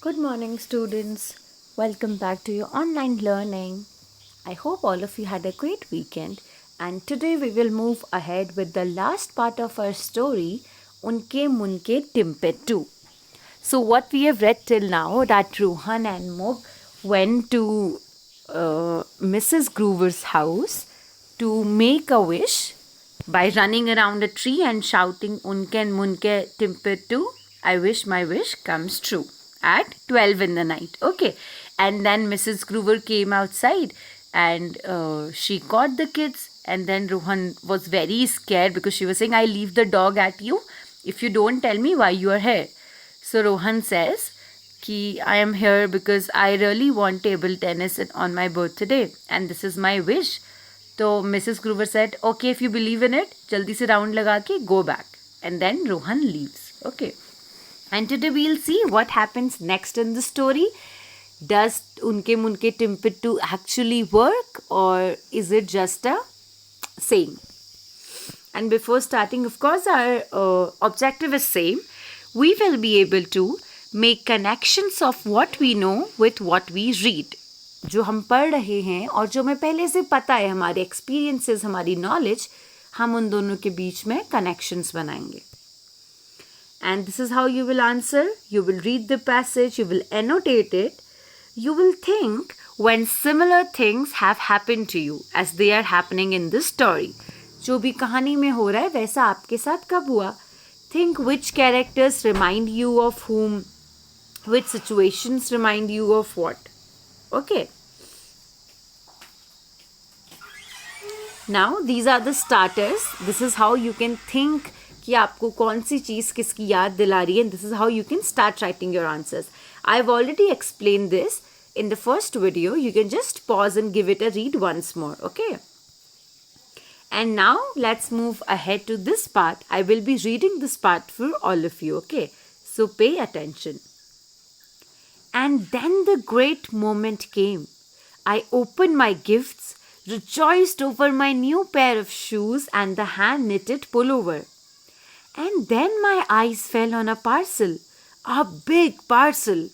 Good morning, students. Welcome back to your online learning. I hope all of you had a great weekend. And today we will move ahead with the last part of our story, Unke Munke Timpetoo. So, what we have read till now that Rohan and Mug went to Mrs. Groover's house to make a wish by running around a tree and shouting Unke Munke Timpetoo. I wish my wish comes true at 12 in the night. Okay. And then Mrs. Groover came outside and she caught the kids. And then Rohan was very scared because she was saying, I leave the dog at you if you don't tell me why you are here. So Rohan says, Ki I am here because I really want table tennis on my birthday and this is my wish. So Mrs. Groover said, okay, if you believe in it, jaldi se round laga ke go back. And then Rohan leaves. Okay. And today we'll see what happens next in the story. Does Unke Munke Timpetoo actually work or is it just a saying? And before starting, of course, our objective is same. We will be able to make connections of what we know with what we read. जो हम पढ़ रहे हैं और जो हमें पहले से पता है, हमारे एक्सपीरियंसेस, हमारी नॉलेज, हम उन दोनों के बीच में कनेक्शंस बनाएंगे. And this is how you will answer. You will read the passage, you will annotate it. You will think when similar things have happened to you as they are happening in this story. जो भी कहानी में हो रहा है वैसा आपके साथ कब हुआ? Think which characters remind you of whom, which situations remind you of what. Okay. Now these are the starters. This is how you can think कि आपको कौन सी चीज़ किसकी याद दिला रही है. And this is how you can start writing your answers. I've already explained this in the first video. You can just pause and give it a read once more. Okay. And now let's move ahead to this part. I will be reading this part for all of you. Okay. So pay attention. And then the great moment came. I opened my gifts, rejoiced over my new pair of shoes and the hand-knitted pullover. And then my eyes fell on a parcel, a big parcel.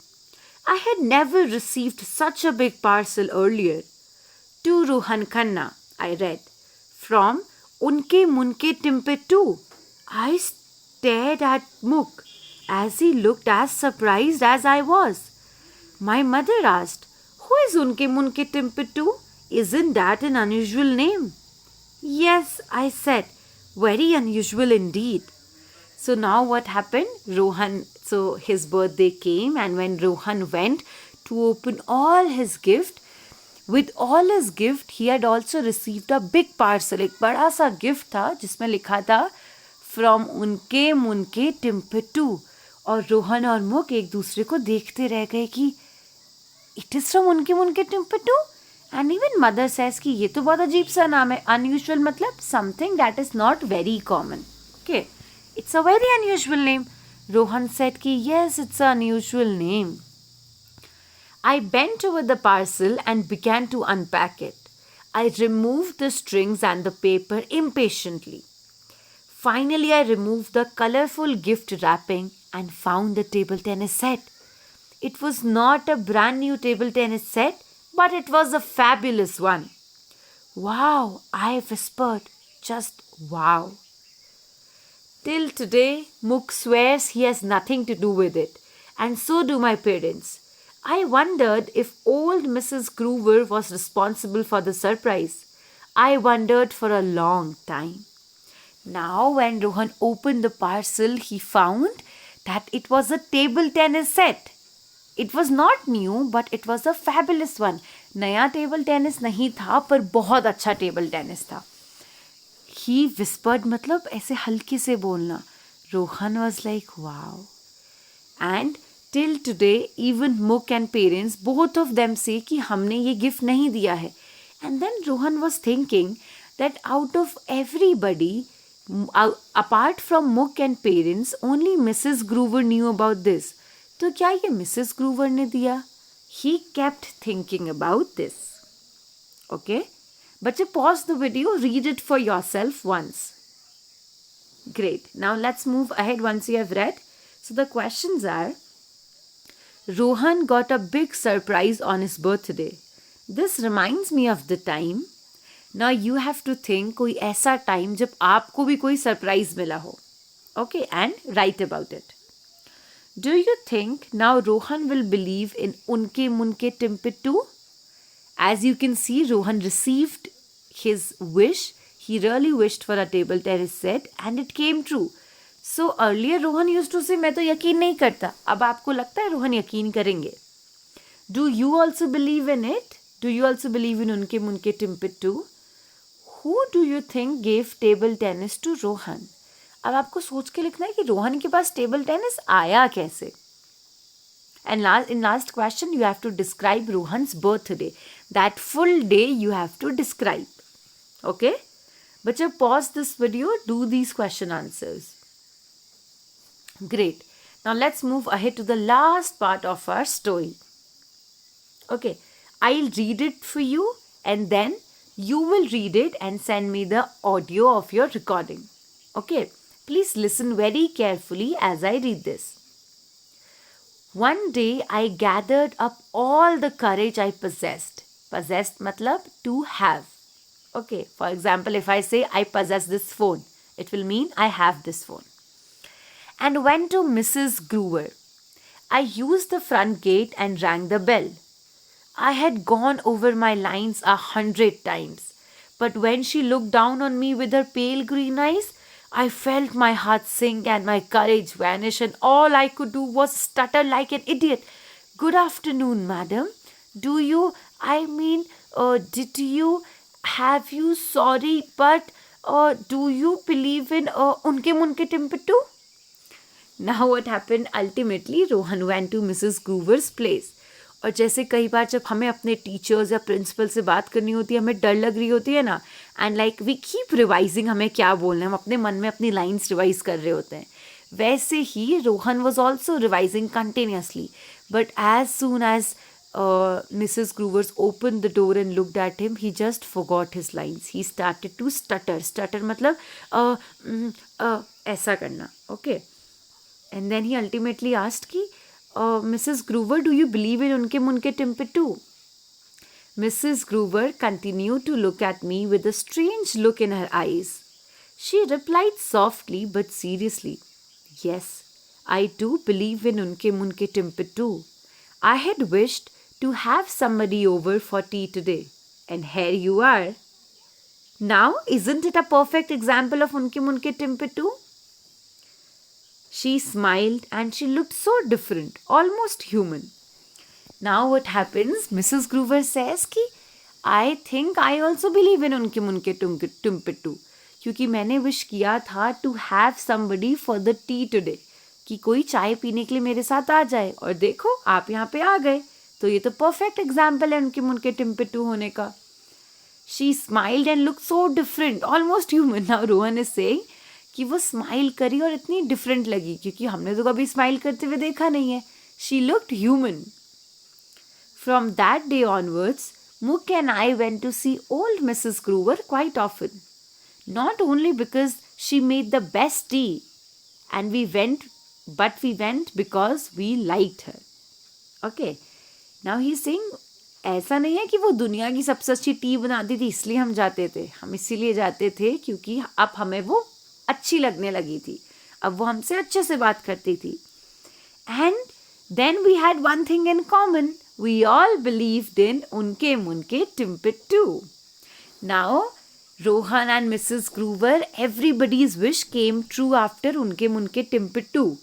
I had never received such a big parcel earlier. To Rohan Khanna, I read, from Unke Munke Timpetoo. I stared at Muk as he looked as surprised as I was. My mother asked, who is Unke Munke Timpetoo? Isn't that an unusual name? Yes, I said, very unusual indeed. So now what happened? So his birthday came and when Rohan went to open all his gift, with all his gift, he had also received a big parcel. एक बड़ा सा gift था जिसमें लिखा था from Unke Munke Timpetoo. और रोहन और मुक एक दूसरे को देखते रह गए कि it is from Unke Munke Timpetoo. And even mother says कि ये तो बहुत अजीब सा नाम है. Unusual मतलब something that is not very common. Okay. It's a very unusual name. Rohan said ki yes, it's an unusual name. I bent over the parcel and began to unpack it. I removed the strings and the paper impatiently. Finally, I removed the colorful gift wrapping and found the table tennis set. It was not a brand new table tennis set, but it was a fabulous one. Wow, I whispered. Just wow. Till today, Muk swears he has nothing to do with it, and so do my parents. I wondered if old Mrs. Groover was responsible for the surprise. I wondered for a long time. Now, when Rohan opened the parcel, he found that it was a table tennis set. It was not new, but it was a fabulous one. नया table tennis नहीं था, पर बहुत अच्छा table tennis था. He whispered मतलब ऐसे हल्के से बोलना. Rohan was like, wow. And till today, even Muk and parents, both of them say कि हमने ये gift नहीं दिया है. And then Rohan was thinking that out of everybody, apart from Muk and parents, only Mrs. Groover knew about this. तो क्या ये Mrs. Groover ने दिया? He kept thinking about this. Okay? But you pause the video, read it for yourself once. Great. Now let's move ahead once you have read. So the questions are, Rohan got a big surprise on his birthday. This reminds me of the time. Now you have to think कोई ऐसा time जब आपको भी कोई surprise मिला हो. Okay, and write about it. Do you think now Rohan will believe in Unke Munke Timpetoo? As you can see, Rohan received his wish. He really wished for a table tennis set and it came true. So earlier Rohan used to say मैं तो यकीन नहीं करता. अब आपको लगता है रोहन यकीन करेंगे. Do you also believe in it? Do you also believe in Unke Munke Timpetoo? Who do you think gave table tennis to Rohan? अब आपको सोच के लिखना है कि रोहन के पास टेबल टेनिस आया कैसे. And in last question you have to describe Rohan's birthday. That full day you have to describe. Okay? Bachcho, pause this video, do these question answers. Great. Now let's move ahead to the last part of our story. Okay, I'll read it for you and then you will read it and send me the audio of your recording. Okay, please listen very carefully as I read this. One day I gathered up all the courage I possessed. Possessed matlab to have. Okay, for example, if I say I possess this phone, it will mean I have this phone. And went to Mrs. Groover. I used the front gate and rang the bell. I had gone over my lines 100 times, but when she looked down on me with her pale green eyes, I felt my heart sink and my courage vanish, and all I could do was stutter like an idiot. Good afternoon, madam. Have you, sorry, but do you believe in Unke Munke Timpetoo? Now what happened? Ultimately, Rohan went to Mrs. Groover's place. और जैसे कई बार जब हमें अपने teachers या principal से बात करनी होती है, हमें डर लग रही होती है ना, and like we keep revising हमें क्या बोलना है, हम अपने मन में अपनी लाइन्स रिवाइज कर रहे होते हैं. वैसे ही Rohan was also revising continuously, but as soon as Mrs. Groovers opened the door and looked at him, he just forgot his lines. He started to stutter. Stutter मतलब ऐसा करना. Okay. And then he ultimately asked कि Mrs. Groover, do you believe in Unke Munke Timpetoo? Mrs. Groover continued to look at me with a strange look in her eyes. She replied softly but seriously, yes, I do believe in Unke Munke Timpetoo. I had wished to have somebody over for tea today, and here you are. Now, isn't it a perfect example of Unke Munke Timpetoo? She smiled and she looked so different, almost human. Now what happens? Mrs. Groover says कि I think I also believe in Unke Munke Timpetoo, क्योंकि मैंने wish किया था to have somebody for the tea today, कि कोई चाय पीने के लिए मेरे साथ आ जाए, और देखो आप यहाँ पे आ गए, तो ये तो परफेक्ट एग्जाम्पल है उनके मुनके टिम्पेटू होने का. She smiled and looked so different, almost human. Now Rohan is saying कि वो स्माइल करी और इतनी डिफरेंट लगी, क्योंकि हमने तो कभी स्माइल करते हुए देखा नहीं है. She looked human. From that day onwards, Munke and I went to see old Mrs. Groover quite often. Not only because she made the best tea, and we went because we liked her. Okay. Now he's saying ऐसा नहीं है कि वो दुनिया की सबसे अच्छी T बनाती थी इसलिए हम जाते थे. हम इसीलिए जाते थे क्योंकि अब हमें वो अच्छी लगने लगी थी, अब वो हमसे अच्छे से बात करती थी. And then we had one thing in common. We all believed in Unke Munke Timpetoo. Now, Rohan and Mrs. Groover, everybody's wish came true after Unke Munke Timpetoo.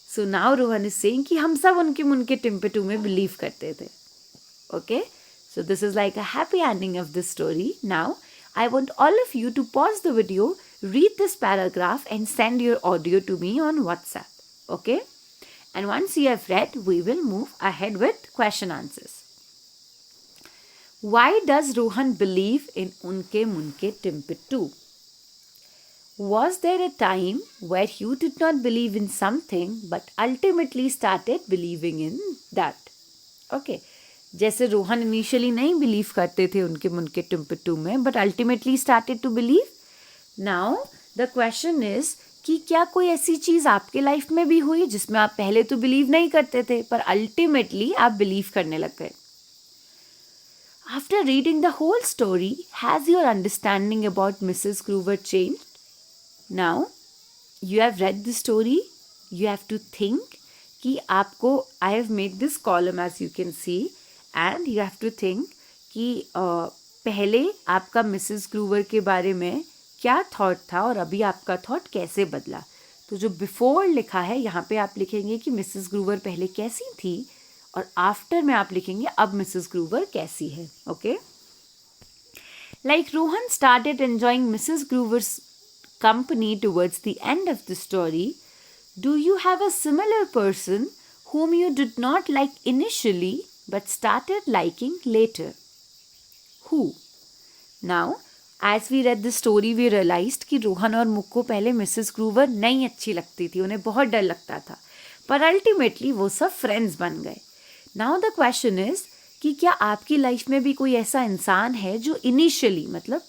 So now Rohan is saying कि हम सब Unke Munke Timpetoo में believe करते थे. Okay? So this is like a happy ending of this story. Now, I want all of you to pause the video, read this paragraph and send your audio to me on WhatsApp. Okay? And once you have read, we will move ahead with question answers. Why does Rohan believe in Unke Munke Timpetoo? Was there a time where you did not believe in something but ultimately started believing in that? Okay. जैसे Rohan initially नहीं believe करते थे उनके मुनके टिम्पेटू में, but ultimately started to believe. Now the question is कि क्या कोई ऐसी चीज़ आपके लाइफ में भी हुई जिसमें आप पहले तो बिलीव नहीं करते थे पर अल्टीमेटली आप बिलीव करने लग गए. After reading the whole story, has your understanding about Mrs. Groover changed? Now, you have read the story, you have to think कि आपको, I have made this column as you can see, and you have to think कि पहले आपका Mrs ग्रूवर के बारे में क्या thought था और अभी आपका थॉट कैसे बदला. तो जो बिफोर लिखा है यहाँ पे आप लिखेंगे कि मिसेस ग्रूवर पहले कैसी थी और आफ्टर में आप लिखेंगे अब मिसेस ग्रूवर कैसी है. Okay. Like Rohan started enjoying Mrs Groover's company towards the end of the story. Do you have a similar person whom you did not like initially but started liking later? Who? Now, as we read the story, we realized कि रोहन और मुक्को पहले Mrs ग्रूवर नहीं अच्छी लगती थी, उन्हें बहुत डर लगता था, पर अल्टीमेटली वो सब फ्रेंड्स बन गए. नाउ द क्वेश्चन इज कि क्या आपकी लाइफ में भी कोई ऐसा इंसान है जो इनिशियली मतलब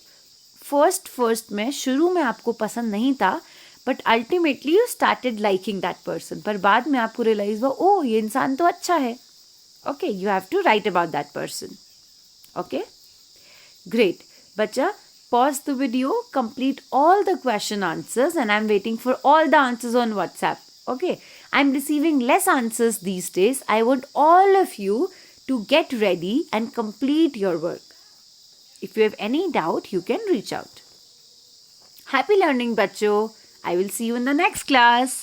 फर्स्ट में शुरू में आपको पसंद नहीं था but ultimately you started liking that person, पर बाद में आपको रियलाइज हुआ ओ ये इंसान तो अच्छा है. Okay, you have to write about that person. Okay, great. बच्चा, pause the video, complete all the question answers, and I'm waiting for all the answers on WhatsApp. Okay, I'm receiving less answers these days. I want all of you to get ready and complete your work. If you have any doubt, you can reach out. Happy learning, bachcho. I will see you in the next class.